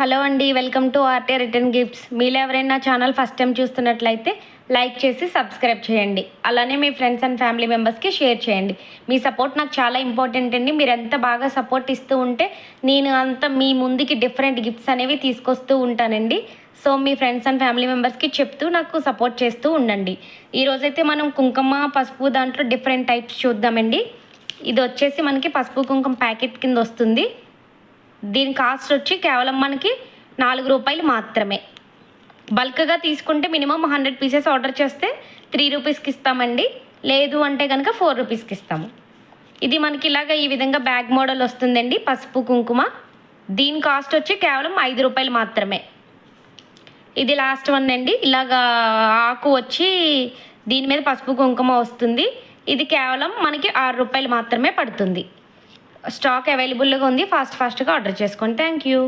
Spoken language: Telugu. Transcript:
హలో అండి. వెల్కమ్ టు ఆర్టే రిటర్న్ గిఫ్ట్స్. మీలో ఎవరైనా ఛానల్ ఫస్ట్ టైం చూస్తున్నట్లయితే లైక్ చేసి సబ్స్క్రైబ్ చేయండి. అలానే మీ ఫ్రెండ్స్ అండ్ ఫ్యామిలీ మెంబర్స్కి షేర్ చేయండి. మీ సపోర్ట్ నాకు చాలా ఇంపార్టెంట్ అండి. మీరు ఎంత బాగా సపోర్ట్ ఇస్తూ ఉంటే నేను అంత మీ ముందుకి డిఫరెంట్ గిఫ్ట్స్ అనేవి తీసుకొస్తూ ఉంటానండి. So me friends and family మెంబర్స్కి చెప్తూ నాకు సపోర్ట్ చేస్తూ ఉండండి. ఈరోజైతే మనం కుంకుమ పసుపు దాంట్లో డిఫరెంట్ టైప్స్ చూద్దామండి. ఇది వచ్చేసి మనకి పసుపు కుంకుమ ప్యాకెట్ కింద వస్తుంది. దీని కాస్ట్ వచ్చి కేవలం మనకి ₹4 మాత్రమే. బల్క్గా తీసుకుంటే మినిమం 100 పీసెస్ ఆర్డర్ చేస్తే ₹3కి ఇస్తామండి. లేదు అంటే కనుక ₹4కి ఇస్తాము. ఇది మనకి ఇలాగ ఈ విధంగా బ్యాగ్ మోడల్ వస్తుందండి పసుపు కుంకుమ. దీని కాస్ట్ వచ్చి కేవలం ₹5 మాత్రమే. ఇది లాస్ట్ వన్ అండి. ఇలాగా ఆకు వచ్చి దీని మీద పసుపు కుంకుమ వస్తుంది. ఇది కేవలం మనకి ₹6 మాత్రమే పడుతుంది. స్టాక్ అవైలబుల్గా ఉంది. ఫాస్ట్గా ఆర్డర్ చేసుకోండి. Thank you.